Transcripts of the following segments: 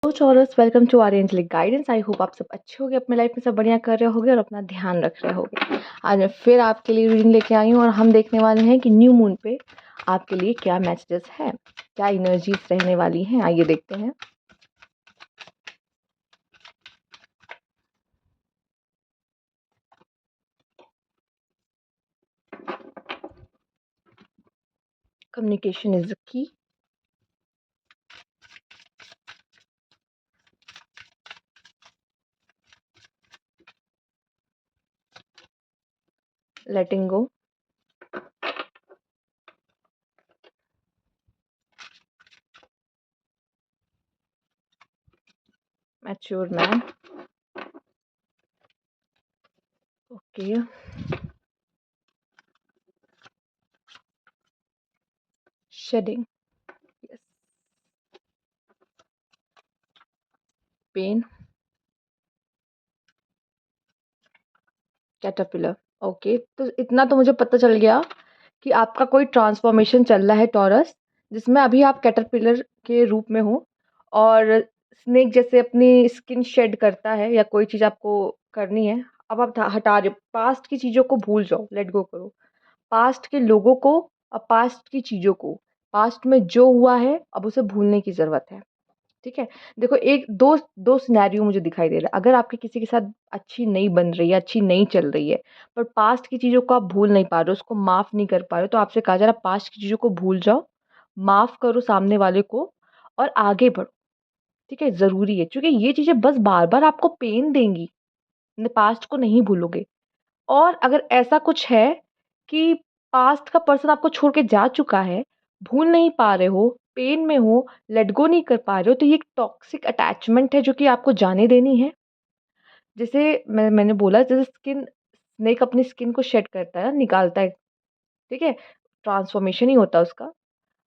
तो चौरस welcome to our angelic guidance. I hope आप सब अच्छे होंगे, अपने लाइफ में सब बढ़िया कर रहे होंगे और अपना ध्यान रख रहे होंगे। आज मैं फिर आपके लिए रीडिंग लेके आई हूँ और हम देखने वाले हैं कि न्यू मून पे आपके लिए क्या मैसेजेस हैं, क्या एनर्जीज रहने वाली हैं। आइए देखते हैं। Communication is the key. Letting go. Mature man. Okay. Shading. Yes. Pen. Caterpillar. Okay, तो इतना तो मुझे पता चल गया कि आपका कोई ट्रांसफॉर्मेशन चल रहा है टॉरस, जिसमें अभी आप कैटरपिलर के रूप में हो और स्नेक जैसे अपनी स्किन शेड करता है या कोई चीज़ आपको करनी है। अब आप हटा रहे हो, पास्ट की चीज़ों को भूल जाओ, लेट गो करो। पास्ट के लोगों को और पास्ट की चीज़ों को, पास्ट में जो हुआ है अब उसे भूलने की ज़रूरत है। ठीक है। देखो, एक दो दो सिनेरियो मुझे दिखाई दे रहा है। अगर आपके किसी के साथ अच्छी नहीं बन रही है, अच्छी नहीं चल रही है, पर पास्ट की चीज़ों को आप भूल नहीं पा रहे हो, उसको माफ़ नहीं कर पा रहे हो, तो आपसे कहा जा रहा है पास्ट की चीज़ों को भूल जाओ, माफ़ करो सामने वाले को और आगे बढ़ो। ठीक है, ज़रूरी है, क्योंकि ये चीज़ें बस बार-बार आपको पेन देंगी, पास्ट को नहीं भूलोगे। और अगर ऐसा कुछ है कि पास्ट का पर्सन आपको छोड़ के जा चुका है, भूल नहीं पा रहे हो, पेन में हो, लेट गो नहीं कर पा रहे हो, तो ये एक टॉक्सिक अटैचमेंट है जो कि आपको जाने देनी है। जैसे मैंने बोला, जैसे स्नेक अपनी स्किन को शेड करता है, निकालता है। ठीक है, ट्रांसफॉर्मेशन ही होता है उसका।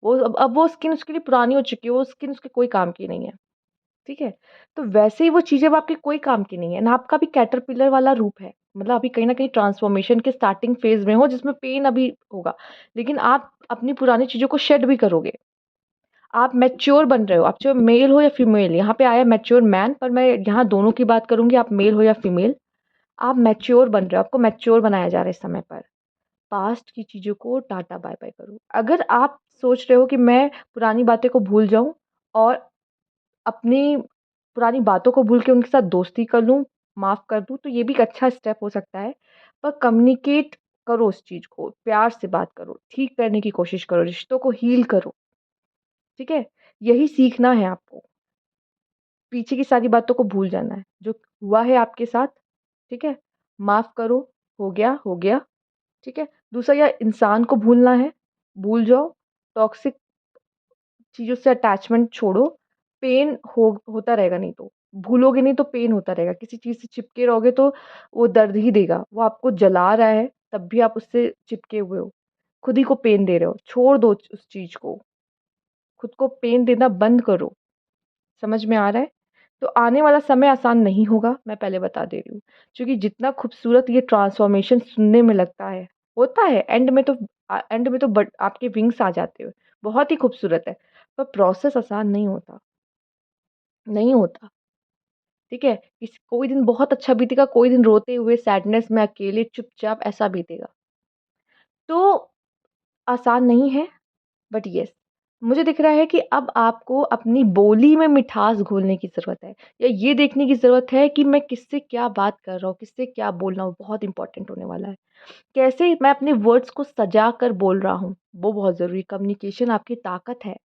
वो अब वो स्किन उसके लिए पुरानी हो चुकी है, वो स्किन उसके कोई काम की नहीं है। ठीक है? तो वैसे ही वो चीज़ें अब आपके कोई काम की नहीं है ना, आपका भी कैटरपिलर वाला रूप है। मतलब अभी कहीं न कहीं ट्रांसफॉर्मेशन के स्टार्टिंग फेज़ में हो, जिसमें पेन अभी होगा। लेकिन आप अपनी पुरानी चीज़ों को शेड भी करोगे। आप मैच्योर बन रहे हो, आप चाहे मेल हो या फीमेल। यहाँ पे आया मैच्योर मैन, पर मैं यहाँ दोनों की बात करूँगी, आप मेल हो या फीमेल। आप मैच्योर बन रहे हो, आपको मैच्योर बनाया जा रहा है इस समय पर। पास्ट की चीज़ों को टाटा बाय-बाय करो। अगर आप सोच रहे हो कि मैं पुरानी बातें को भूल जाऊँ और अपनी पुरानी बातों को भूल के उनके साथ दोस्ती कर लूँ, माफ़ कर दूँ, तो ये भी एक अच्छा स्टेप हो सकता है। पर कम्युनिकेट करो उस चीज़ को, प्यार से बात करो, ठीक करने की कोशिश करो, रिश्तों को हील करो। ठीक है? यही सीखना है आपको। पीछे की सारी बातों को भूल जाना है। जो हुआ है आपके साथ, ठीक है? माफ़ करो, हो गया, हो गया। ठीक है? दूसरा, या इंसान को भूलना है, भूल जाओ। टॉक्सिक चीज़ों से अटैचमेंट छोड़ो। पेन होता रहेगा नहीं तो। भूलोगे नहीं तो पेन होता रहेगा। किसी चीज़ से चिपके रहोगे तो वो दर्द ही देगा। वो आपको जला रहा है, तब भी आप उससे चिपके हुए हो। खुद ही को पेन दे रहे हो। छोड़ दो उस चीज़ को। खुद को पेन देना बंद करो। समझ में आ रहा है? तो आने वाला समय आसान नहीं होगा, मैं पहले बता दे रही हूँ। क्योंकि जितना खूबसूरत ये ट्रांसफ़ॉर्मेशन सुनने में लगता है, होता है एंड में तो बट आपके विंग्स आ जाते हैं। बहुत ही खूबसूरत है, पर प्रोसेस आसान नहीं होता, नहीं होता। ठीक है? कोई दिन बहुत अच्छा बीतेगा, कोई दिन रोते हुए सैडनेस में अकेले चुपचाप ऐसा बीतेगा। तो आसान नहीं है, बट येस, मुझे दिख रहा है कि अब आपको अपनी बोली में मिठास घोलने की ज़रूरत है, या ये देखने की ज़रूरत है कि मैं किससे क्या बात कर रहा हूँ, किससे क्या बोल रहा हूँ, बहुत इंपॉर्टेंट होने वाला है। कैसे मैं अपने वर्ड्स को सजा कर बोल रहा हूँ, वो बहुत ज़रूरी। कम्युनिकेशन आपकी ताकत है,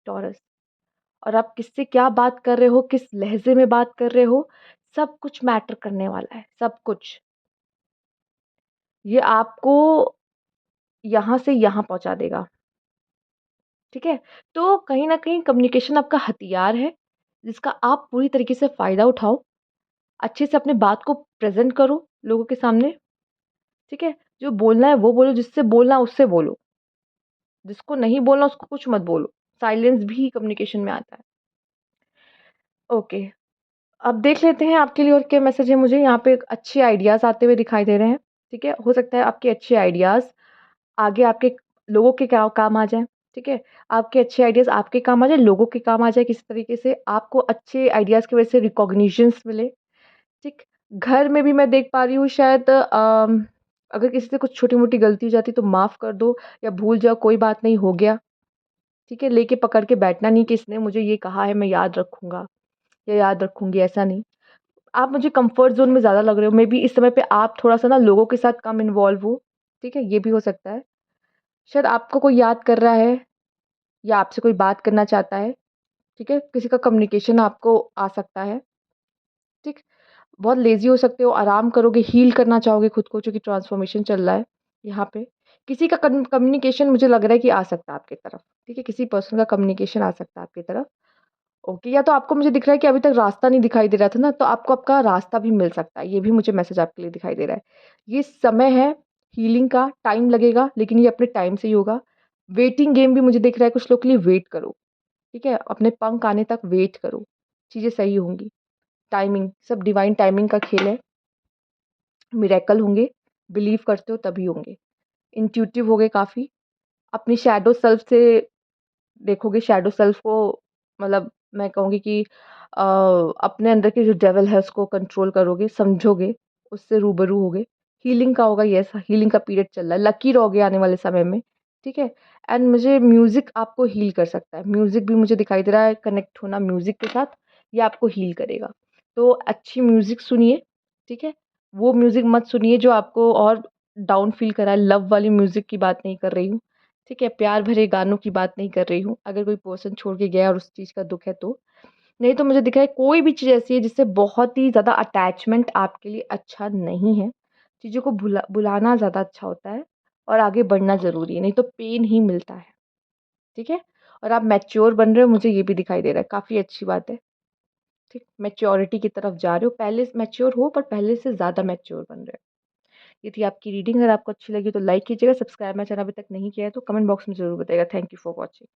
टॉरस। और आप किससे क्या बात कर रहे हो, किस लहज़े में बात कर रहे हो, सब कुछ मैटर करने वाला है, सब कुछ। ये आपको यहाँ से यहाँ पहुँचा देगा। ठीक है? तो कहीं न कहीं कम्युनिकेशन आपका हथियार है, जिसका आप पूरी तरीके से फ़ायदा उठाओ। अच्छे से अपनी बात को प्रेज़ेंट करो लोगों के सामने, ठीक है? जो बोलना है वो बोलो, जिससे बोलना है उससे बोलो। जिसको नहीं बोलना उसको कुछ मत बोलो। साइलेंस भी कम्युनिकेशन में आता है। ओके, अब देख लेते हैं आपके लिए और क्या मैसेज है। मुझे यहाँ पे अच्छे आइडियाज़ आते हुए दिखाई दे रहे हैं, ठीक है? हो सकता है आपके अच्छे आइडियाज़ आगे आपके लोगों के क्या काम आ जाएँ। ठीक है? आपके अच्छे आइडियाज़ आपके काम आ जाए, लोगों के काम आ जाए किसी तरीके से, आपको अच्छे आइडियाज़ की वजह से रिकॉग्निशंस मिले, ठीक? घर में भी मैं देख पा रही हूँ शायद अगर किसी से कुछ छोटी-मोटी गलती हो जाती है तो माफ़ कर दो या भूल जाओ, कोई बात नहीं, हो गया, ठीक है? लेके पकड़ के बैठना नहीं कि इसने मुझे ये कहा है, मैं याद रखूँगा या याद रखूँगी, ऐसा नहीं। आप मुझे कम्फ़र्ट ज़ोन में ज़्यादा लग रहे हो, मेबी इस समय पे आप थोड़ा-सा ना लोगों के साथ कम इन्वॉल्व हो, ठीक है? ये भी हो सकता है। शायद आपको कोई याद कर रहा है या आपसे कोई बात करना चाहता है, ठीक है? किसी का कम्युनिकेशन आपको आ सकता है, ठीक? बहुत लेज़ी हो सकते हो, आराम करोगे, हील करना चाहोगे खुद को, चूँकि ट्रांसफ़ॉर्मेशन चल रहा है यहाँ पे। किसी का कम्युनिकेशन मुझे लग रहा है कि आ सकता है आपकी तरफ, ठीक है? किसी पर्सन का कम्युनिकेशन आ सकता है आपकी तरफ। ओके, या तो आपको मुझे दिख रहा है कि अभी तक रास्ता नहीं दिखाई दे रहा था ना, तो आपको आपका रास्ता भी मिल सकता है। ये भी मुझे मैसेज आपके लिए दिखाई दे रहा है। ये समय है हीलिंग का, टाइम लगेगा, लेकिन ये अपने टाइम से ही होगा। वेटिंग गेम भी मुझे दिख रहा है, कुछ लोग के लिए वेट करो, ठीक है? अपने पंख आने तक वेट करो, चीज़ें सही होंगी। टाइमिंग, सब डिवाइन टाइमिंग का खेल है। मिरेकल होंगे, बिलीव करते हो तभी होंगे। इंट्यूटिव होगे काफ़ी, अपनी शैडो सेल्फ से देखोगे, शैडो सेल्फ को मतलब मैं कहूँगी कि अपने अंदर के जो डेविल है उसको कंट्रोल करोगे, समझोगे, उससे रूबरू होगे। हीलिंग का होगा, यस, हीलिंग का पीरियड चल रहा है, लकी रहोगे आने वाले समय में, ठीक है? एंड मुझे म्यूज़िक आपको हील कर सकता है। म्यूज़िक भी मुझे दिखाई दे रहा है, कनेक्ट होना म्यूज़िक के साथ, ये आपको हील करेगा। तो अच्छी म्यूज़िक सुनिए, ठीक है? वो म्यूज़िक मत सुनिए जो आपको और डाउन फ़ील कराए, लव वाली म्यूज़िक की बात नहीं कर रही हूँ। ठीक है, प्यार भरे गानों की बात नहीं कर रही हूँ, अगर कोई पर्सन छोड़ के गया और उस चीज़ का दुःख है तो। नहीं तो मुझे दिख रहा है कोई भी चीज़ ऐसी है जिससे बहुत ही ज़्यादा अटैचमेंट आपके लिए अच्छा नहीं है। चीज़ों को भुलाना ज़्यादा अच्छा होता है और आगे बढ़ना ज़रूरी है, नहीं तो पेन ही मिलता है, ठीक है? और आप मैच्योर बन रहे हो, मुझे ये भी दिखाई दे रहा है, काफ़ी अच्छी बात है, ठीक? मैच्योरिटी की तरफ जा रहे हो, पहले से मैच्योर हो पर पहले से ज़्यादा मैच्योर बन रहे हो। ये थी आपकी रीडिंग, अगर आपको अच्छी लगी तो लाइक कीजिएगा, सब्सक्राइब मेरा चैनल अभी तक नहीं किया है तो कमेंट बॉक्स में ज़रूर बताइएगा। Thank you for watching.